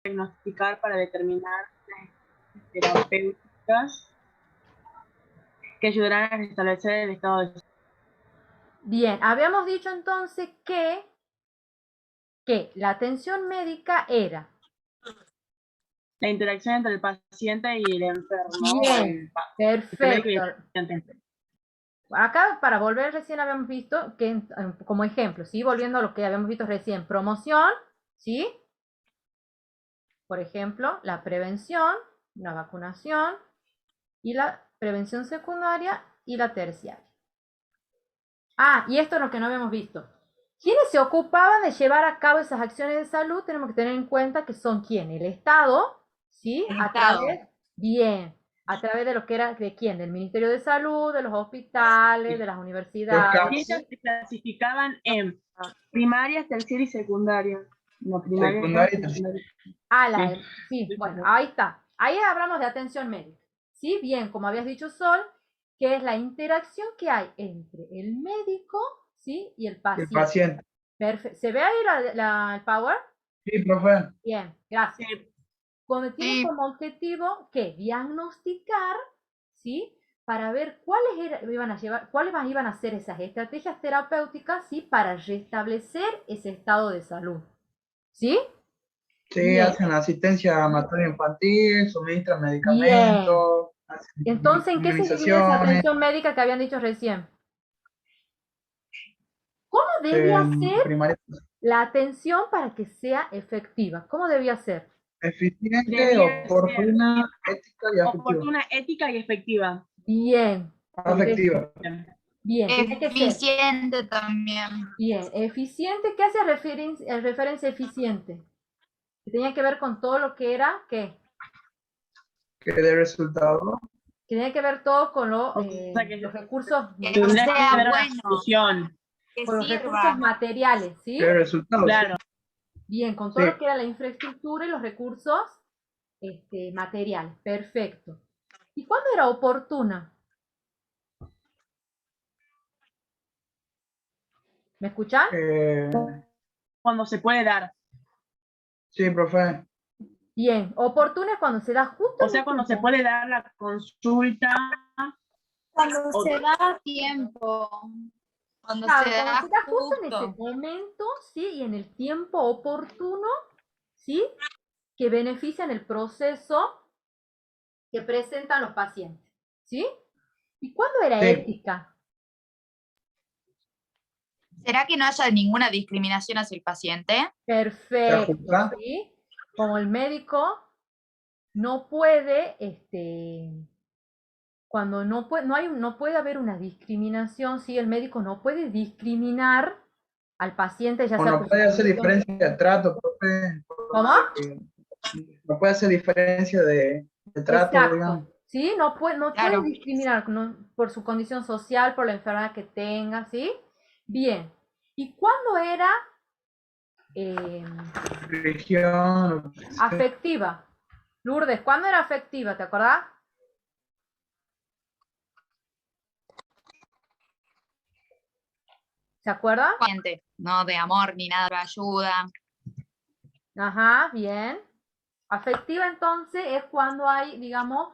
diagnosticar para determinar terapéuticas que ayudarán a restablecer el estado de salud. Bien, habíamos dicho entonces que la atención médica era la interacción entre el paciente y el enfermo. Bien, perfecto. Acá, para volver, recién habíamos visto que, como ejemplo, ¿sí? Volviendo a lo que habíamos visto recién, promoción, ¿sí? Por ejemplo, la prevención, la vacunación y la prevención secundaria y la terciaria. Ah, y esto es lo que no habíamos visto. ¿Quiénes se ocupaban de llevar a cabo esas acciones de salud? Tenemos que tener en cuenta que son quién, el Estado, ¿sí? Bien, a través de lo que era, ¿de quién? Del Ministerio de Salud, de los hospitales, de las universidades. Y ellas se clasificaban en primarias, terciarias y secundarias. No, primaria. Sí, bueno, ahí está. Ahí hablamos de atención médica. ¿Sí? Bien, como habías dicho, Sol, que es la interacción que hay entre el médico, ¿sí? Y el paciente. Perfecto. ¿Se ve ahí el power? Sí, profe. Bien, gracias. Cuando tiene como objetivo que diagnosticar, ¿sí? Para ver cuáles iban a ser esas estrategias terapéuticas, ¿sí? Para restablecer ese estado de salud. ¿Sí? Sí, bien. Hacen asistencia materno-infantil, suministran medicamentos. Entonces, ¿en qué se divide esa atención médica que habían dicho recién? ¿Cómo debía ser la atención para que sea efectiva? ¿Cómo debía ser? Eficiente, oportuna, ética y efectiva. Oportuna, ética y efectiva. Bien. Efectiva. Bien. Eficiente también. Bien. Eficiente. ¿Qué hace referencia eficiente? Que tenía que ver con todo lo que era, ¿qué? Que dé resultado. Que tenía que ver todo con los recursos. Que sea bueno. Con los recursos materiales, ¿sí? Que dé resultado. Claro. Bien, con todo lo que era la infraestructura y los recursos materiales. Perfecto. ¿Y cuándo era oportuna? ¿Me escuchan? Cuando se puede dar. Sí, profe. Bien, oportuna es cuando se da justo. O sea, cuando se puede dar la consulta. Cuando se da tiempo. Cuando se da justo en ese momento, ¿sí? Y en el tiempo oportuno, ¿sí? Que benefician el proceso que presentan los pacientes, ¿sí? ¿Y cuándo era ética? ¿Será que no haya ninguna discriminación hacia el paciente? Perfecto, ¿sí? Como el médico no puede, cuando no puede haber una discriminación, ¿sí? El médico no puede discriminar al paciente, ya sea no puede hacer diferencia de trato, profe. ¿Cómo? No puede hacer diferencia de trato, exacto, digamos. ¿sí? No puede discriminar por su condición social, por la enfermedad que tenga, ¿sí? Bien. ¿Y cuándo era religión? Afectiva? Lourdes, ¿cuándo era afectiva? ¿Te acordás? ¿Se acuerda? No de amor ni nada de ayuda. Ajá, bien. Afectiva entonces es cuando hay, digamos,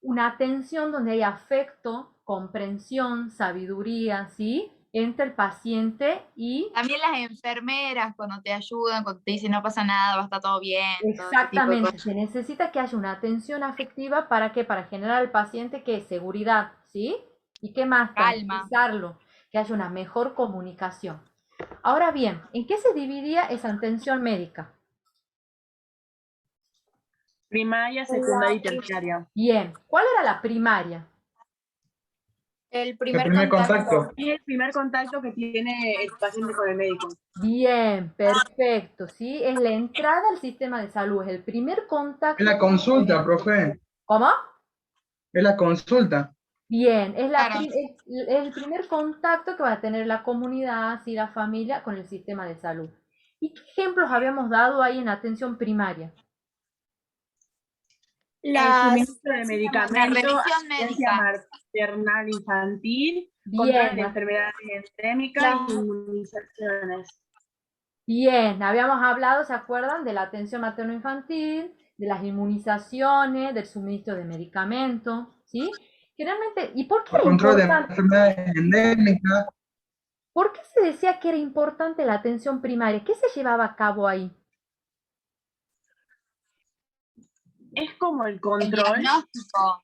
una atención donde hay afecto, comprensión, sabiduría, ¿sí? Entre el paciente y... También las enfermeras cuando te ayudan, cuando te dicen no pasa nada, va a estar todo bien. Exactamente, todo se necesita que haya una atención afectiva, ¿para qué? Para generar al paciente, ¿qué? Seguridad, ¿sí? ¿Y qué más? Calma. Que haya una mejor comunicación. Ahora bien, ¿en qué se dividía esa atención médica? Primaria, secundaria y terciaria. Bien, ¿cuál era la primaria? El primer contacto. Es el primer contacto que tiene el paciente con el médico. Bien, perfecto, ¿sí? Es la entrada al sistema de salud, es el primer contacto. Es la consulta, profe. ¿Cómo? Es la consulta. Bien, es el primer contacto que va a tener la comunidad, ¿sí? La familia con el sistema de salud. ¿Y qué ejemplos habíamos dado ahí en atención primaria? El suministro de medicamentos, la revisión médica maternal infantil, control de enfermedades endémicas y inmunizaciones. Bien, habíamos hablado, ¿se acuerdan? De la atención materno-infantil, de las inmunizaciones, del suministro de medicamentos, ¿sí? Generalmente, ¿y por qué El era control de importante? enfermedades endémicas. ¿Por qué se decía que era importante la atención primaria? ¿Qué se llevaba a cabo ahí? Es como el El control. diagnóstico.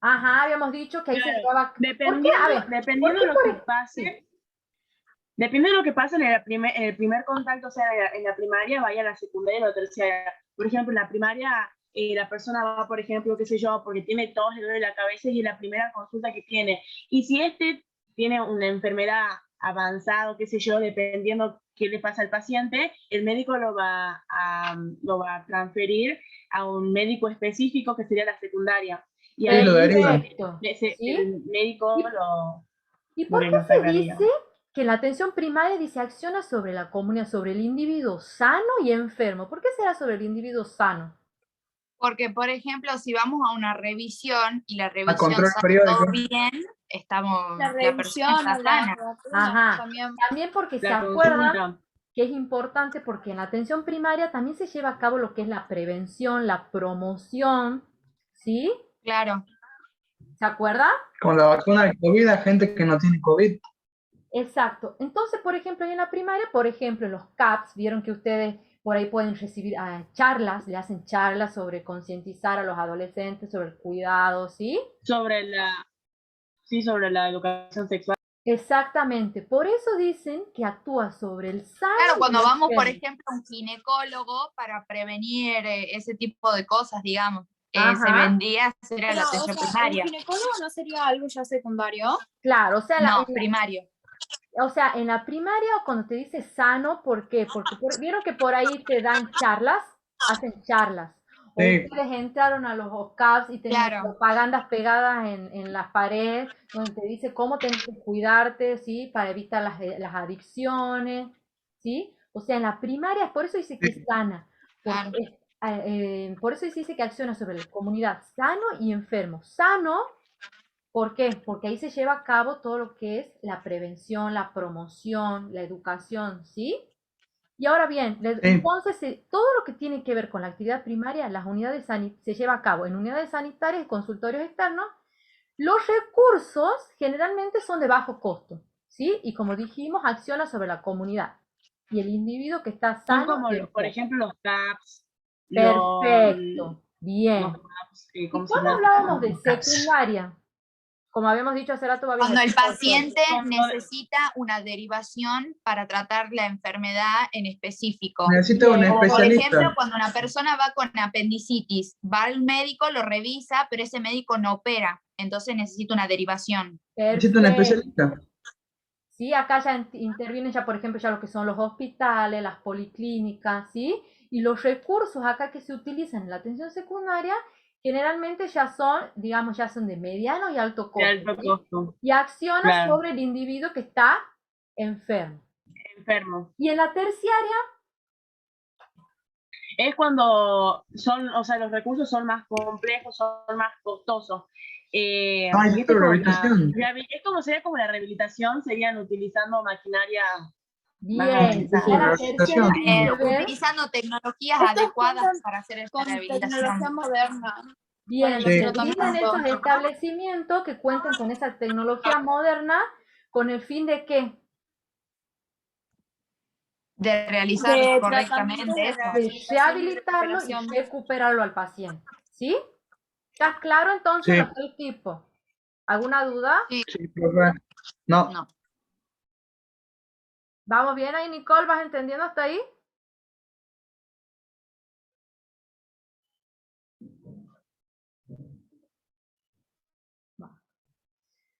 Ajá, habíamos dicho que ahí se Claro, llevaba... ¿Por qué? A dependiendo, ver, ¿por dependiendo qué de lo por que ej- sí, pase, depende de lo que pase en el primer contacto, o sea, en la primaria, vaya a la secundaria o la terciaria. Por ejemplo, en la primaria, la persona va, por ejemplo, qué sé yo, porque tiene tos, le duele la cabeza y es la primera consulta que tiene. Y si este tiene una enfermedad avanzada, qué sé yo, dependiendo qué le pasa al paciente, el médico lo va a transferir a un médico específico que sería la secundaria. Y Sí, lo ahí derivan. perfecto, el ¿sí? médico ¿Y, y lo por qué se diagnosticaría. dice que la atención primaria dice acciona sobre la comunidad, sobre el individuo sano y enfermo? ¿Por qué será sobre el individuo sano? Porque, por ejemplo, si vamos a una revisión y la A revisión control sale todo periódico. bien, La la persona revisión está o las sana. vacunas Ajá, también. también porque se La acuerdan consulta. que es importante porque en la atención primaria también se lleva a cabo lo que es la prevención, la promoción, ¿sí? Claro. ¿Se acuerda? Con la vacuna de COVID a gente que no tiene COVID. Exacto. Entonces, por ejemplo, ahí en la primaria, por ejemplo, en los CAPS, vieron que ustedes por ahí pueden recibir charlas, le hacen charlas sobre concientizar a los adolescentes sobre el cuidado, ¿sí? Sobre sí, sobre la educación sexual. Exactamente. Por eso dicen que actúa sobre el sano Claro, y el cuando vamos, por enfermo. ejemplo, a un ginecólogo para prevenir ese tipo de cosas, digamos, se Ajá. vendría a hacer a Pero, la o atención sea, ¿el primaria. ginecólogo no sería algo ya secundario? Claro, o sea, No, primario. en la primaria o cuando te dice sano, ¿por qué? Porque vieron que por ahí te dan charlas, hacen charlas. O Sí, ustedes entraron a los OCAPs y tenían Claro, propagandas pegadas en las paredes donde te dice cómo tenés que cuidarte, ¿sí? Para evitar las adicciones, ¿sí? O sea, en la primaria, por eso dice que es sí. sana, porque claro. por eso dice que acciona sobre la comunidad sano y enfermo. Sano, ¿por qué? Porque ahí se lleva a cabo todo lo que es la prevención, la promoción, la educación, ¿sí? Y ahora bien, Sí. entonces todo lo que tiene que ver con la actividad primaria, las unidades se lleva a cabo en unidades sanitarias y consultorios externos. Los recursos generalmente son de bajo costo, ¿sí? Y como dijimos, acciona sobre la comunidad y el individuo que está Son sano como, y por enfermo. ejemplo, los CAPS, Perfecto, los bien. CAPS, ¿Y ¿cómo se cuando llama? hablábamos de Los CAPS. secundaria? Como habíamos dicho hace rato, habíamos Cuando el explicado todo. paciente Cuando necesita una derivación para tratar la enfermedad en específico. Necesita un Bien, Como por ejemplo, especialista. cuando una persona va con apendicitis, va al médico, lo revisa, pero ese médico no opera, entonces necesita una derivación. Necesita un especialista. perfecto. Sí, acá ya intervienen ya, por ejemplo, ya lo que son los hospitales, las policlínicas, ¿sí? Y los recursos acá que se utilizan en la atención secundaria generalmente ya son, digamos, ya son de mediano y alto de costo, alto ¿sí? costo, Y acciona claro, sobre el individuo que está enfermo. enfermo. Y en la terciaria, Es cuando son, o sea, los recursos son más complejos, son más costosos. No, hay Y este es como rehabilitación. es como sería como la rehabilitación, serían utilizando maquinaria más bien, Sí, sí, ya avanzada. la rehabilitación. terciaria tiene que ver, Utilizando tecnologías Estos adecuadas cuentan para hacer esta con tecnología rehabilitación. moderna para bien, los Sí. se utilizan esos tratamientos. establecimientos que cuentan con esa tecnología moderna con el fin de que De realizar De tratamientos correctamente de eso. de rehabilitación y rehabilitarlo y recuperación. recuperarlo al paciente. ¿Sí? ¿Está claro entonces Sí, los tres tipos? ¿Alguna duda? Sí, sí, profe. No, no. ¿Vamos bien ahí, Nicole? ¿Vas entendiendo hasta ahí?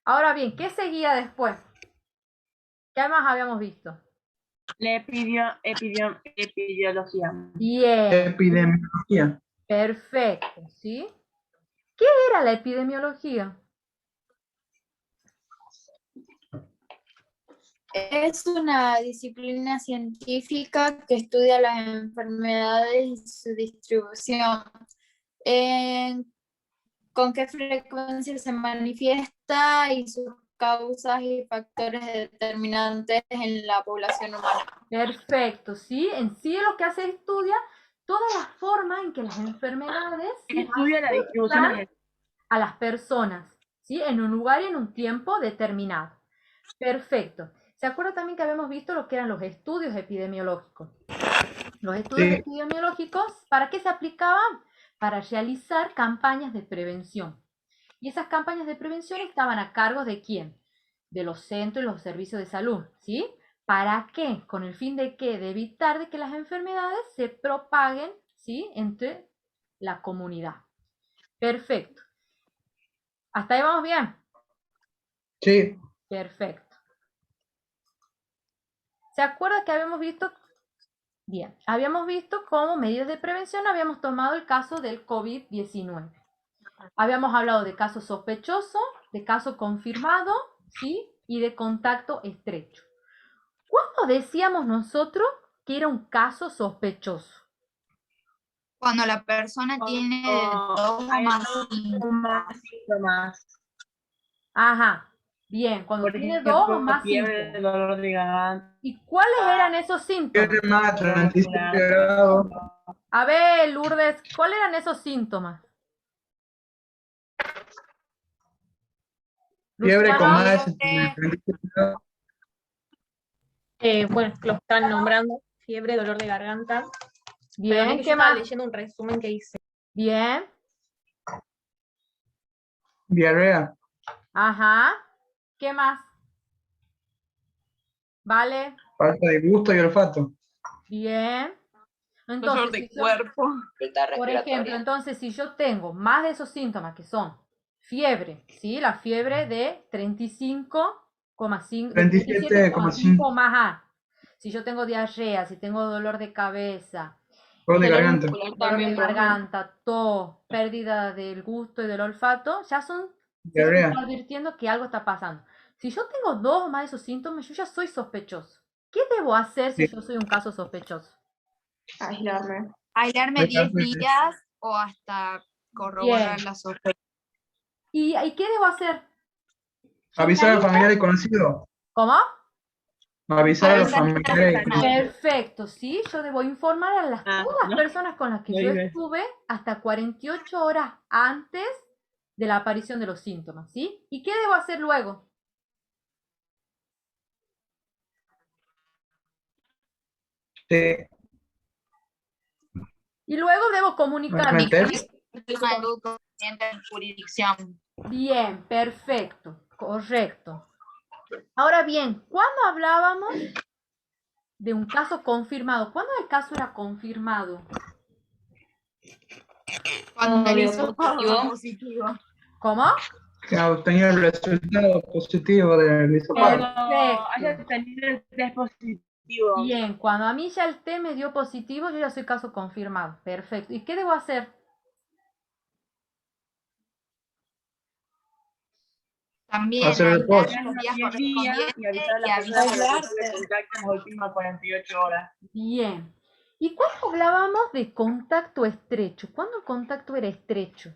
Ahora bien, ¿qué seguía después? ¿Qué más habíamos visto? La epidemiología. Bien, epidemiología. perfecto, ¿sí? ¿Qué era la epidemiología? Es una disciplina científica que estudia las enfermedades y su distribución. En con qué frecuencia se manifiesta y sus causas y factores determinantes en la población humana. Perfecto, ¿sí? En sí lo que hace estudia todas las formas en que las enfermedades ¿sí? Estudia la distribución afectan de a las personas, ¿sí? En un lugar y en un tiempo determinado. Perfecto. ¿Se acuerda también que habíamos visto lo que eran los estudios epidemiológicos? Los estudios Sí, epidemiológicos, ¿para qué se aplicaban? Para realizar campañas de prevención. Y esas campañas de prevención estaban a cargo de quién? De los centros y los servicios de salud, ¿sí? ¿Para qué? Con el fin de qué? De evitar de que las enfermedades se propaguen, ¿sí? Entre la comunidad. Perfecto. ¿Hasta ahí vamos bien? sí, Perfecto. ¿Se acuerda que habíamos visto? Bien, habíamos visto cómo medidas de prevención habíamos tomado el caso del COVID-19. Habíamos hablado de caso sospechoso, de caso confirmado, ¿sí? Y de contacto estrecho. ¿Cuándo decíamos nosotros que era un caso sospechoso? Cuando la persona tiene dos o hay más más síntomas. síntomas. Ajá, bien, cuando Por tiene dos o ejemplo, más fiebre, síntomas. dolor de garganta, ¿Y cuáles eran esos síntomas? fiebre más 37 tóxula, grados, A ver, Lourdes, ¿cuáles eran esos síntomas? fiebre con Luciano, más de Fiebre, 37 grados, Bueno, lo están nombrando, fiebre, dolor de garganta, pero no bien, que yo ¿qué estaba más? leyendo un resumen que hice. Bien, diarrea, ajá, ¿qué más? ¿Vale? falta de gusto y olfato. Bien. dolor Entonces, de si yo, cuerpo. por ejemplo, entonces si yo tengo más de esos síntomas que son fiebre, ¿sí? La fiebre de 35,5, de 37,5 37,5 o más A. Si yo tengo diarrea, si tengo dolor de cabeza, dolor de Dolor garganta. muscular dolor de también, por ejemplo. garganta, tos, pérdida del gusto y del olfato, ya son signos Diarrea. advirtiendo que algo está pasando. Si yo tengo dos o más de esos síntomas, yo ya soy sospechoso. ¿Qué debo hacer si Sí. yo soy un caso sospechoso? Aislarme. aislarme Hay 10 casos que- días o hasta corroborar Bien. la sospecha. ¿Y qué debo hacer? Yo me Avisar a los aíslo. familiares y conocidos. ¿Cómo? Avisar a los Avisar a las familiares y personas. conocidos. Perfecto, ¿sí? Yo debo informar a todas las ¿no? personas con las que Lo yo dije. estuve hasta 48 horas antes de la aparición de los síntomas, ¿sí? ¿Y qué debo hacer luego? Sí, Y luego debo comunicarme. meter. Persona de salud competente en jurisdicción. Bien, perfecto, correcto. Ahora bien, ¿cuándo hablábamos de un caso confirmado? ¿Cuándo el caso era confirmado? Cuando el dio hisopado positivo. da positivo. ¿Cómo? Que ha obtenido el resultado positivo del hisopado. Cuando haya Perfecto. tenido el test positivo. Bien, cuando a mí ya el T me dio positivo, yo ya soy caso confirmado. Perfecto. ¿Y qué debo hacer? También Hacer aislar reposo. los días 10 días correspondientes y avisar a y las personas avisar. con las que tuve contacto en las últimas 48 horas. Bien. ¿Y cuándo hablábamos de contacto estrecho? ¿Cuándo el contacto era estrecho?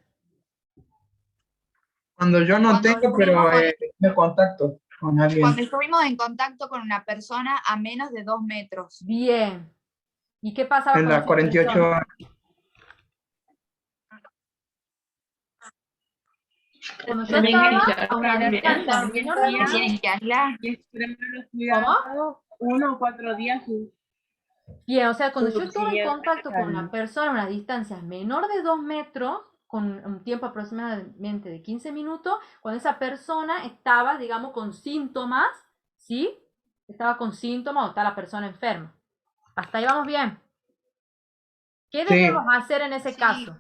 Cuando yo no Cuando tengo, pero estuvimos, me contacto con alguien. cuando estuvimos en contacto con una persona a menos de 2 metros. Bien. ¿Y qué pasaba En con las esa 48 persona? horas. Cuando yo También estaba aislar a una también. distancia 10 menor de 2 días Tienen que aislar. y extremar los ¿Cómo? cuidados 1 o 4 días Bien, o sea, cuando yo estuve en subsiguientes contacto con una al- persona a una distancia menor de 2 metros, con un tiempo aproximadamente de 15 minutos, cuando esa persona estaba, digamos, con síntomas, ¿sí? Estaba con síntomas o está la persona enferma. Hasta ahí vamos bien. ¿Qué debemos Sí, hacer en ese Sí. caso?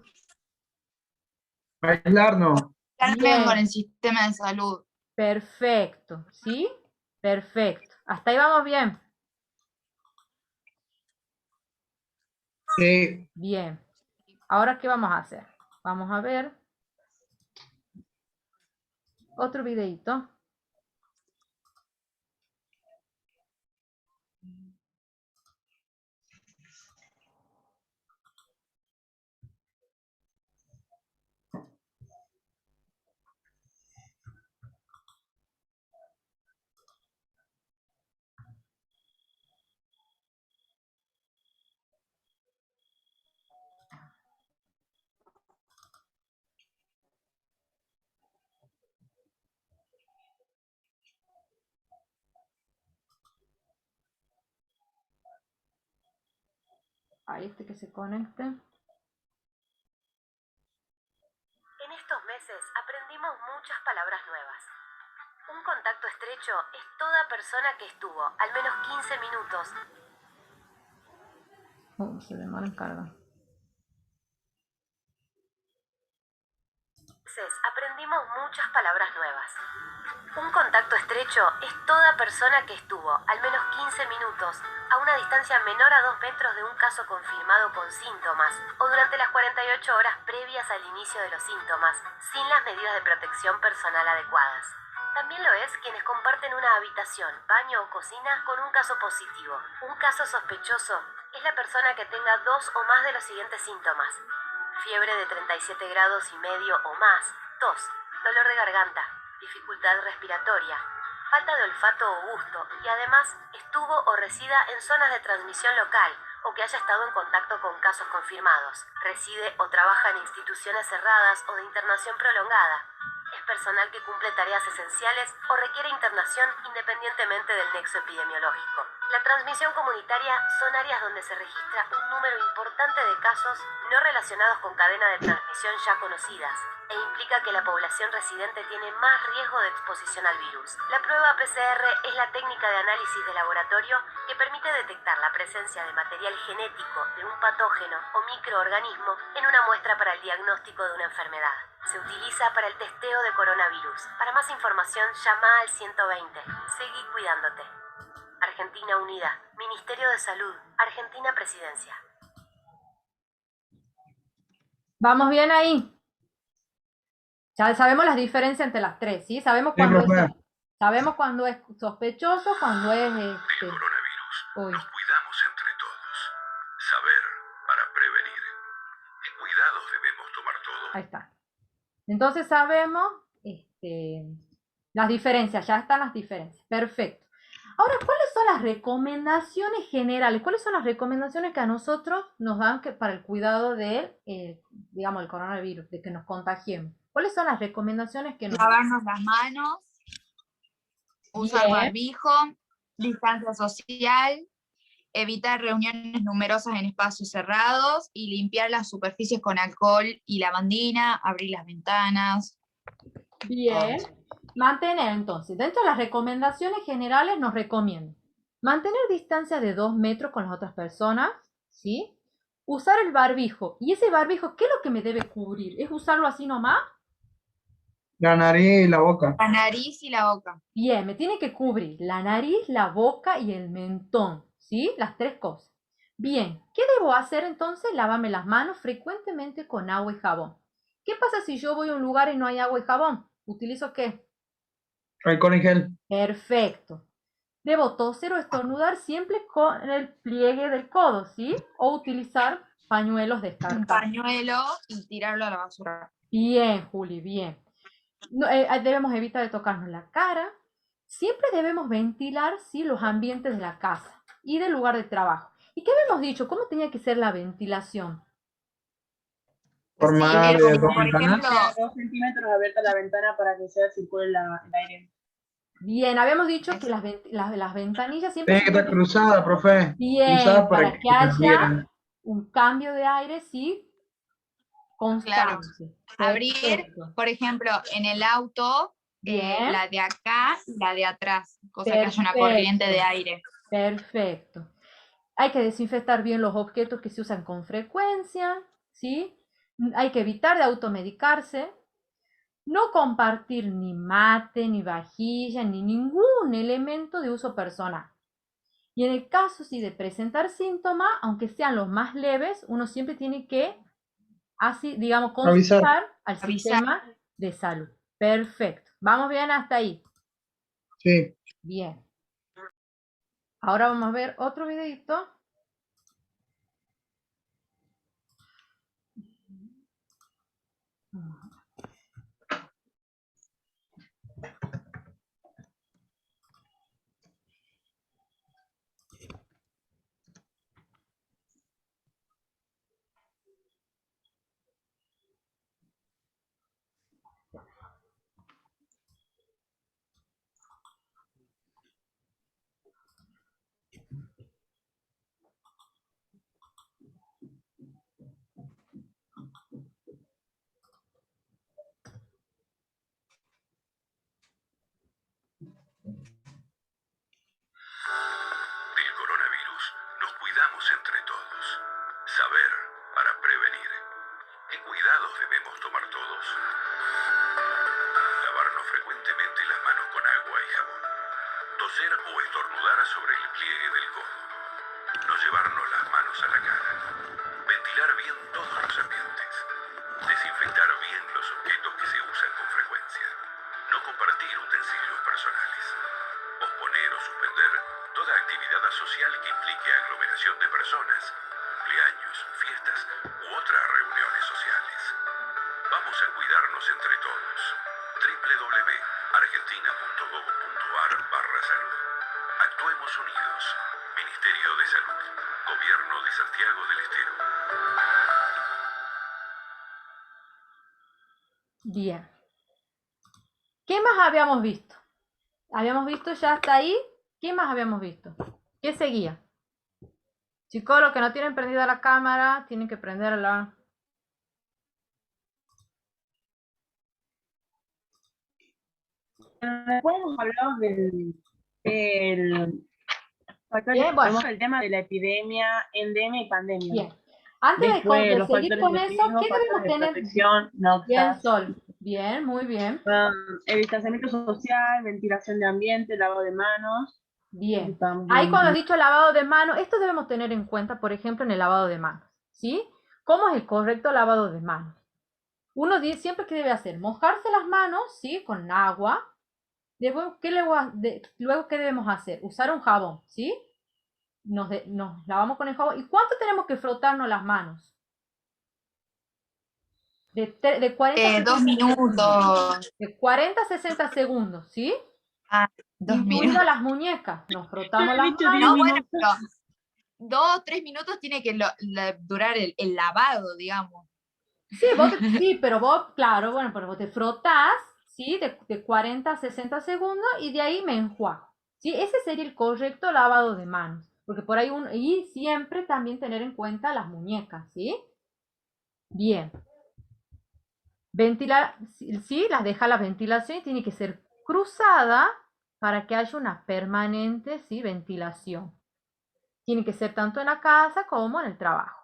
aislarnos. También con Bien, el sistema de salud. perfecto, ¿sí? Perfecto. Hasta ahí vamos bien. Sí, Bien. Ahora, ¿qué vamos a hacer? Vamos a ver otro videito. a este que se conecte. En estos meses aprendimos muchas palabras nuevas. Un contacto estrecho es toda persona que estuvo al menos 15 minutos. Se demora en carga. Aprendimos muchas palabras nuevas. Un contacto estrecho es toda persona que estuvo al menos 15 minutos a una distancia menor a 2 metros de un caso confirmado con síntomas o durante las 48 horas previas al inicio de los síntomas, sin las medidas de protección personal adecuadas. También lo es quienes comparten una habitación, baño o cocina con un caso positivo. Un caso sospechoso es la persona que tenga 2 o más de los siguientes síntomas: fiebre de 37 grados y medio o más, tos, dolor de garganta, dificultad respiratoria, falta de olfato o gusto y además estuvo o resida en zonas de transmisión local o que haya estado en contacto con casos confirmados, reside o trabaja en instituciones cerradas o de internación prolongada, es personal que cumple tareas esenciales o requiere internación independientemente del nexo epidemiológico. La transmisión comunitaria son áreas donde se registra un número importante de casos no relacionados con cadena de transmisión ya conocidas e implica que la población residente tiene más riesgo de exposición al virus. La prueba PCR es la técnica de análisis de laboratorio que permite detectar la presencia de material genético de un patógeno o microorganismo en una muestra para el diagnóstico de una enfermedad. Se utiliza para el testeo de coronavirus. Para más información, llama al 120. Seguí cuidándote. Argentina Unida, Ministerio de Salud, Argentina Presidencia. ¿Vamos bien ahí? Ya sabemos las diferencias entre las tres, ¿sí? Sabemos cuando, sabemos cuando es sospechoso, cuando es... El coronavirus. Uy. Nos cuidamos entre todos. Saber para prevenir. ¿Qué cuidados debemos tomar todos? Ahí está. Entonces sabemos las diferencias, ya están las diferencias. Perfecto. Ahora, ¿cuáles son las recomendaciones generales? ¿Cuáles son las recomendaciones que a nosotros nos dan para el cuidado de, digamos, el coronavirus, de que nos contagiemos? ¿Cuáles son las recomendaciones que nos dan? Lavarnos las manos, usar barbijo, distancia social, evitar reuniones numerosas en espacios cerrados y limpiar las superficies con alcohol y lavandina, abrir las ventanas. Bien. Mantener, entonces, dentro de las recomendaciones generales nos recomiendan mantener distancia de 2 metros con las otras personas, ¿sí? Usar el barbijo. ¿Y ese barbijo qué es lo que me debe cubrir? ¿Es usarlo así nomás? La nariz y la boca. La nariz y la boca. Bien, me tiene que cubrir la nariz, la boca y el mentón, ¿sí? Las 3 cosas. Bien, ¿qué debo hacer entonces? Lavarme las manos frecuentemente con agua y jabón. ¿Qué pasa si yo voy a un lugar y no hay agua y jabón? ¿Utilizo qué? Alcohol en gel. Perfecto. Debo toser o estornudar siempre con el pliegue del codo, ¿sí? O utilizar pañuelos Un descartables. pañuelo y tirarlo a la basura. Bien, Juli, bien. No, debemos evitar de tocarnos la cara. Siempre debemos ventilar, ¿sí? Los ambientes de la casa y del lugar de trabajo. ¿Y qué habíamos dicho? ¿Cómo tenía que ser la ventilación? Formar Sí, de dos por ventanas. ejemplo, 2 centímetros abierta la ventana para que sea circule el aire. Bien, habíamos dicho que las ventanillas siempre Tiene que estar cruzada, profe. bien, Cruzada para que haya transfieran. un cambio de aire, sí, claro, constante. abrir, Perfecto. por ejemplo, en el auto, Bien. la de acá y la de atrás, cosa que haya una corriente de aire. Perfecto. Hay que desinfectar bien los objetos que se usan con frecuencia, ¿sí? Hay que evitar de automedicarse. No compartir ni mate, ni vajilla, ni ningún elemento de uso personal. Y en el caso sí de presentar síntomas, aunque sean los más leves, uno siempre tiene que, así, digamos, consultar al sistema de salud. Perfecto. ¿Vamos bien hasta ahí? Sí. Bien. Ahora vamos a ver otro videito. para prevenir. ¿Qué cuidados debemos tomar todos? Lavarnos frecuentemente las manos con agua y jabón. Toser o estornudar sobre el pliegue del codo. No llevarnos las manos a la cara. Ventilar bien todos los ambientes. Desinfectar bien los objetos que se usan con frecuencia. No compartir utensilios personales. Posponer o suspender toda actividad social que implique aglomeración de personas, cumpleaños, fiestas u otras reuniones sociales. Vamos a cuidarnos entre todos. www.argentina.gov.ar/salud. Actuemos unidos. Ministerio de Salud. Gobierno de Santiago del Estero. Bien. ¿Qué más habíamos visto? Habíamos visto ya hasta ahí. ¿Qué más habíamos visto? ¿Qué seguía? Chicos, los que no tienen prendida la cámara, tienen que prenderla. Después hemos hablado Bien, bueno. del tema de la epidemia, endemia y pandemia. Bien. Antes Después, de los seguir factores con de eso, riesgo, ¿qué debemos factores de tener? protección, Bien, notas, Sol. Bien, muy bien. el distanciamiento social, ventilación de ambiente, lavado de manos. Bien. Estamos Ahí bien. cuando has dicho lavado de manos, esto debemos tener en cuenta, por ejemplo, en el lavado de manos. ¿Sí? ¿Cómo es el correcto lavado de manos? Uno dice siempre que debe hacer, mojarse las manos, ¿sí? Con agua. Luego, luego, ¿qué debemos hacer? Usar un jabón, ¿sí? Nos lavamos con el jabón. ¿Y cuánto tenemos que frotarnos las manos? De 40 a 2 minutos. De 40 a 60 segundos, ¿sí? 2 Incluido minutos. las muñecas. Nos Yo frotamos he las dicho manos. 10 No, bueno, minutos. pero 2 o 3 minutos tiene que durar el lavado, digamos. Sí, pero vos, claro, bueno, pero vos te frotás, ¿sí? De 40 a 60 segundos y de ahí me enjuago, ¿sí? Ese sería el correcto lavado de manos, porque por ahí y siempre también tener en cuenta las muñecas, ¿sí? Bien. Ventilar, sí, las deja la ventilación y tiene que ser cruzada para que haya una permanente, ¿sí? Ventilación. Tiene que ser tanto en la casa como en el trabajo.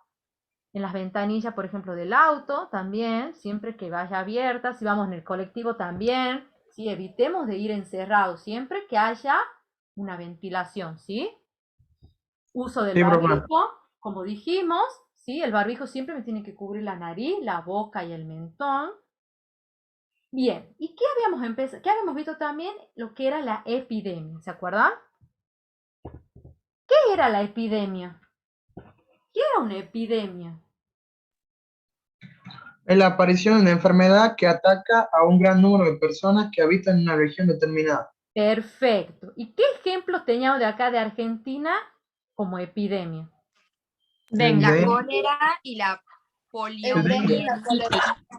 En las ventanillas, por ejemplo, del auto también, siempre que vaya abierta, si vamos en el colectivo también, ¿sí? Evitemos de ir encerrados, siempre que haya una ventilación, ¿sí? Uso del Sí, profe. barbijo, como dijimos, ¿sí? El barbijo siempre me tiene que cubrir la nariz, la boca y el mentón. Bien, ¿y qué habíamos empezado? ¿Qué habíamos visto también? Lo que era la epidemia, ¿se acuerdan? ¿Qué era la epidemia? ¿Qué era una epidemia? Es la aparición de una enfermedad que ataca a un gran número de personas que habitan en una región determinada. Perfecto. ¿Y qué ejemplos teníamos de acá de Argentina como epidemia? Dengue. La cólera y la poliomielitis.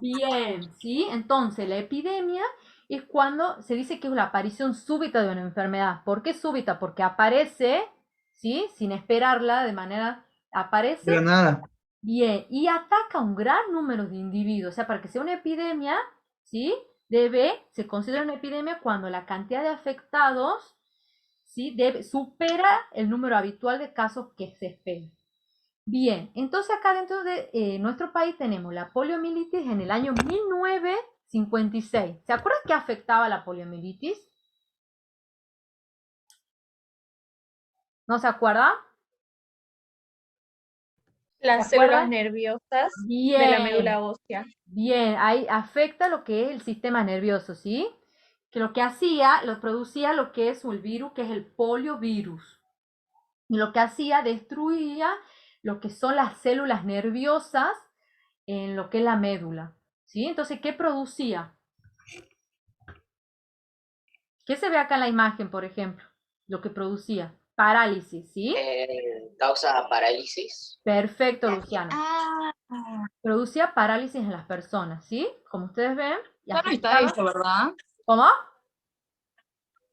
Bien, ¿sí? Entonces, la epidemia es cuando se dice que es la aparición súbita de una enfermedad. ¿Por qué súbita? Porque aparece, ¿sí? Sin esperarla, de manera, aparece. De la nada. Bien, y ataca a un gran número de individuos. O sea, para que sea una epidemia, ¿sí? Se considera una epidemia cuando la cantidad de afectados, ¿sí? Supera el número habitual de casos que se espera. Bien, entonces acá dentro de nuestro país tenemos la poliomielitis en el año 1956. ¿Se acuerdan qué afectaba la poliomielitis? ¿No se acuerdan? Las ¿Se acuerdan? células nerviosas Bien. de la médula ósea. Bien, ahí afecta lo que es el sistema nervioso, ¿sí? Que lo que hacía, lo producía lo que es el virus, que es el poliovirus. Y lo que hacía, destruía lo que son las células nerviosas en lo que es la médula, ¿sí? Entonces, ¿qué producía? ¿Qué se ve acá en la imagen, por ejemplo? Lo que producía. Parálisis, ¿sí? Causa parálisis. Perfecto, Luciano. Ah, Producía parálisis en las personas, ¿sí? Como ustedes ven. ya no está eso, ¿verdad? ¿Cómo?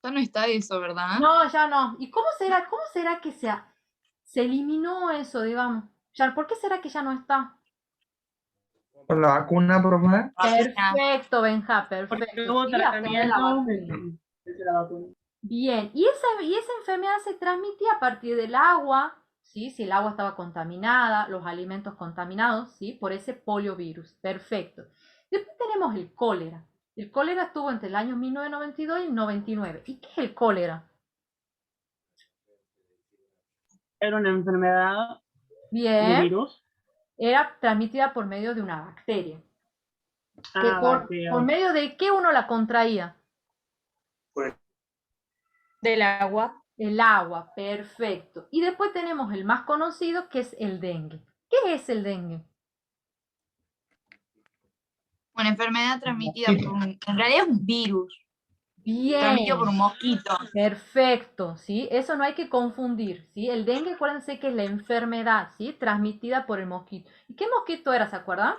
Ya no está eso, ¿verdad? No, ya no. ¿Y cómo será que se eliminó eso, digamos? Ya, ¿por qué será que ya no está? Por la vacuna, profe. Perfecto, Benja, Porque perfecto. hubo Sí, a través de la tratamiento vacuna. de la vacuna. Bien, y esa enfermedad se transmitía a partir del agua, ¿sí? Si el agua estaba contaminada, los alimentos contaminados, ¿sí? Por ese poliovirus. Perfecto. Después tenemos el cólera. El cólera estuvo entre el año 1992 y el 99. ¿Y qué es el cólera? Era una enfermedad, un Bien, virus. era transmitida por medio de una bacteria. Ah, ¿Por bacteria. medio de qué uno la contraía? Del agua. El agua, perfecto. Y después tenemos el más conocido, que es el dengue. ¿Qué es el dengue? Una enfermedad transmitida por en realidad es un virus, transmitido Bien, por un mosquito. perfecto, ¿sí? Eso no hay que confundir, ¿sí? El dengue, acuérdense que es la enfermedad, ¿sí? Transmitida por el mosquito. ¿Y qué mosquito era, se acuerdan?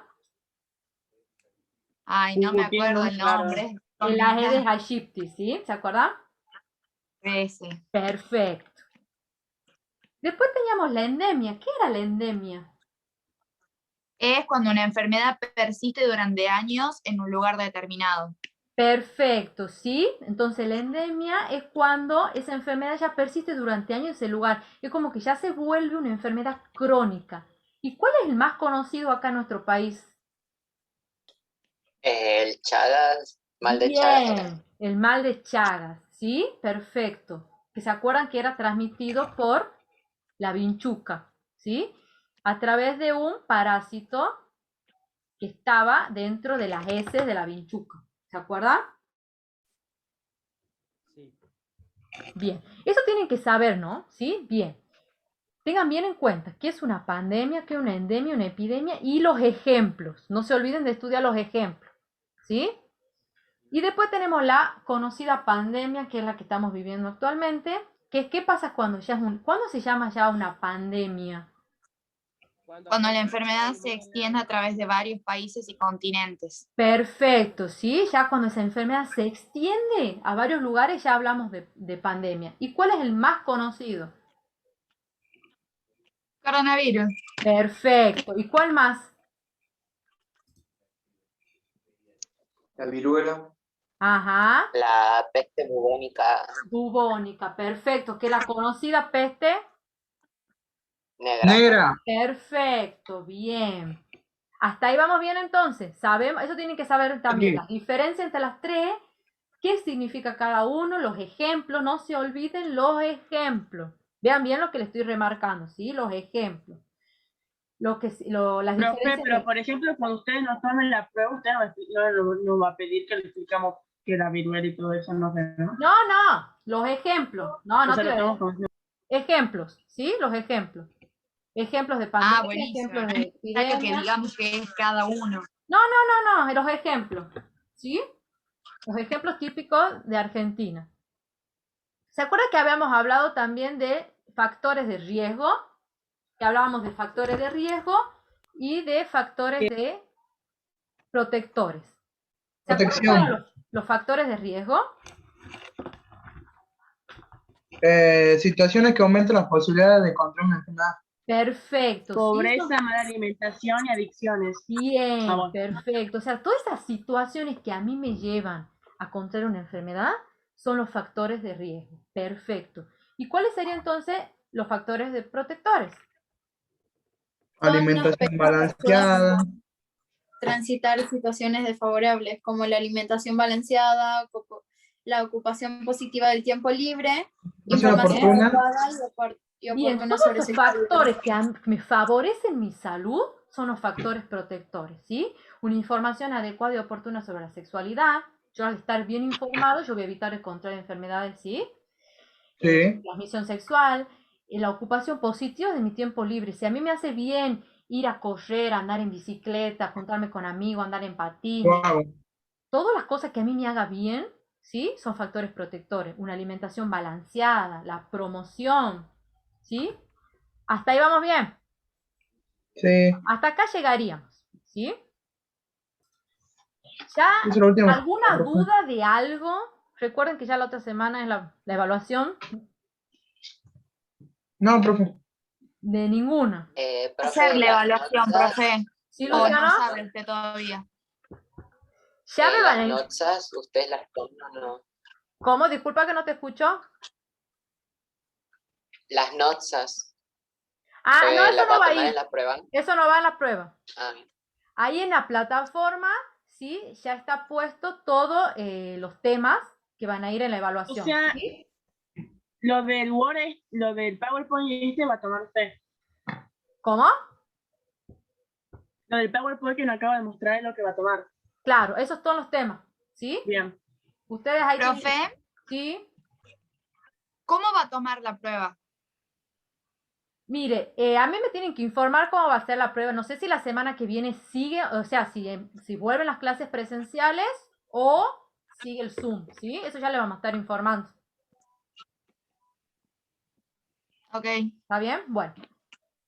Ay, no me Tiene acuerdo nombre el raro. nombre. El Aedes aegypti, ¿sí? ¿Se acuerdan? Ese. Perfecto. Después teníamos la endemia. ¿Qué era la endemia? Es cuando una enfermedad persiste durante años en un lugar determinado. Perfecto, ¿sí? Entonces la endemia es cuando esa enfermedad ya persiste durante años en ese lugar. Es como que ya se vuelve una enfermedad crónica. ¿Y cuál es el más conocido acá en nuestro país? El Chagas, mal de Chagas. Bien, el mal de Chagas, ¿sí? Perfecto. Que se acuerdan que era transmitido por la vinchuca, ¿sí? A través de un parásito que estaba dentro de las heces de la vinchuca. ¿Se acuerdan? Bien, eso tienen que saber, ¿no? ¿Sí? Bien. Tengan bien en cuenta qué es una pandemia, qué es una endemia, una epidemia y los ejemplos. No se olviden de estudiar los ejemplos, ¿sí? Y después tenemos la conocida pandemia, que es la que estamos viviendo actualmente, que es qué pasa cuando ya es ¿cuándo se llama ya una pandemia? Cuando la enfermedad se extiende a través de varios países y continentes. Perfecto, ¿sí? Ya cuando esa enfermedad se extiende a varios lugares ya hablamos de pandemia. ¿Y cuál es el más conocido? Coronavirus. Perfecto. ¿Y cuál más? La viruela. Ajá. La peste bubónica Bubónica, perfecto. ¿Qué es la conocida peste? negra. Negra. Perfecto, bien. Hasta ahí vamos bien entonces. Sabemos, eso tienen que saber también. Sí. La diferencia entre las tres, qué significa cada uno, los ejemplos, no se olviden los ejemplos. Vean bien lo que les estoy remarcando, ¿sí? Los ejemplos. Las Profe, diferencias pero por ejemplo, cuando ustedes nos tomen la prueba, usted no va a pedir que le explicamos que la viruela y todo eso, no sé, ¿no? No, no, los ejemplos. No, O no sea, te lo lo tenemos como... ejemplos, ¿sí? Los ejemplos. Ejemplos de Ah, pandemia, buenísimo. ejemplos No de es necesario que epidemia. digamos que es cada uno. No, no, no, no, los ejemplos, ¿sí? Los ejemplos típicos de Argentina. ¿Se acuerda que habíamos hablado también de factores de riesgo? Que hablábamos de factores de riesgo y de factores de protectores. ¿Se acuerdan cuáles eran Protección. los factores de riesgo? Situaciones que aumentan las posibilidades de contraer una enfermedad. Perfecto, ¿sí? Pobreza, mala alimentación y adicciones. Ah, Bien, bueno. perfecto. O sea, todas esas situaciones que a mí me llevan a contraer una enfermedad son los factores de riesgo. Perfecto. ¿Y cuáles serían entonces los factores de protectores? Son aspectos Alimentación que balanceada. ayudan a transitar situaciones desfavorables, como la alimentación balanceada, la ocupación positiva del tiempo libre, Información información oportuna. adecuada y Bien, oportuna todos sobre estos sexualidad. factores que me favorecen mi salud son los factores protectores, ¿sí? Una información adecuada y oportuna sobre la sexualidad. Yo al estar bien informado, yo voy a evitar el contraer enfermedades, ¿sí? Sí. Transmisión sexual, la ocupación positiva de mi tiempo libre. Si a mí me hace bien ir a correr, andar en bicicleta, juntarme con amigos, andar en patines, Wow. todas las cosas que a mí me haga bien, ¿sí? Son factores protectores. Una alimentación balanceada, la promoción, ¿sí? Hasta ahí vamos bien. Sí. Hasta acá llegaríamos, ¿sí? ¿Ya Eso es lo último. alguna duda de algo? Recuerden que ya la otra semana es la evaluación. No, profe. De ninguna. Profe, Hacer la las evaluación, notas, profe. ¿Sí, O Luciano? no sabe usted todavía. Ya me van las a... notas, ¿ustedes las toman o no? ¿Cómo? Disculpa que no te escucho. Las notas. Ah, no, ¿La eso no va a va tomar ahí. en la prueba? Eso no va en la prueba. Ah, Ahí en la plataforma, ¿sí? Ya está puesto todos los temas que van a ir en la O evaluación. sea, ¿Sí? lo del Word, lo del PowerPoint este va a tomar usted. ¿Cómo? Lo del PowerPoint que nos acaba de mostrar es lo que va a tomar. Claro, esos son los temas. ¿Sí? Bien. Ustedes ahí tienen- Profe, ¿Sí? ¿cómo va a tomar la prueba? Mire, a mí me tienen que informar cómo va a ser la prueba. No sé si la semana que viene sigue, o sea, si vuelven las clases presenciales o sigue el Zoom, ¿sí? Eso ya le vamos a estar informando. Ok. ¿Está bien? Bueno.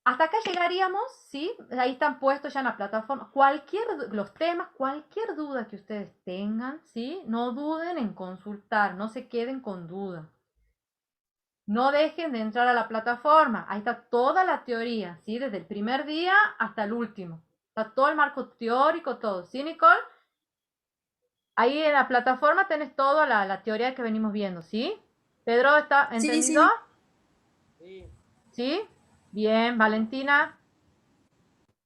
Hasta acá llegaríamos, ¿sí? Ahí están puestos ya en la plataforma. Los temas, cualquier duda que ustedes tengan, ¿sí? No duden en consultar, no se queden con duda. No dejen de entrar a la plataforma. Ahí está toda la teoría, ¿sí? Desde el primer día hasta el último. Está todo el marco teórico, todo. ¿Sí, Nicole? Ahí en la plataforma tenés toda la teoría que venimos viendo, ¿sí? Pedro, ¿está entendido? Sí. ¿Sí? Bien, Valentina.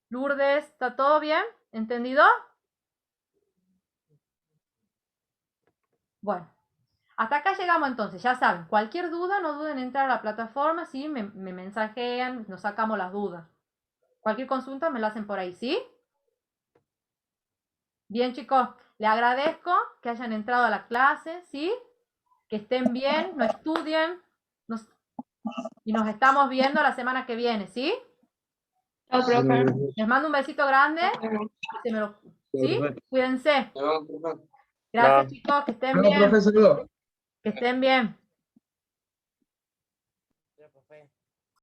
Lourdes, ¿está todo bien? ¿Entendido? Bueno. Hasta acá llegamos entonces, ya saben, cualquier duda no duden en entrar a la plataforma, ¿sí? Me mensajean, nos sacamos las dudas. Cualquier consulta me la hacen por ahí, ¿sí? Bien, chicos, les agradezco que hayan entrado a la clase, ¿sí? Que estén bien, no estudien, y nos estamos viendo la semana que viene, ¿sí? Chao, profe. Les mando un besito grande, ¿sí? Cuídense. Gracias, chicos, que estén Luego, bien, profesor. que estén bien.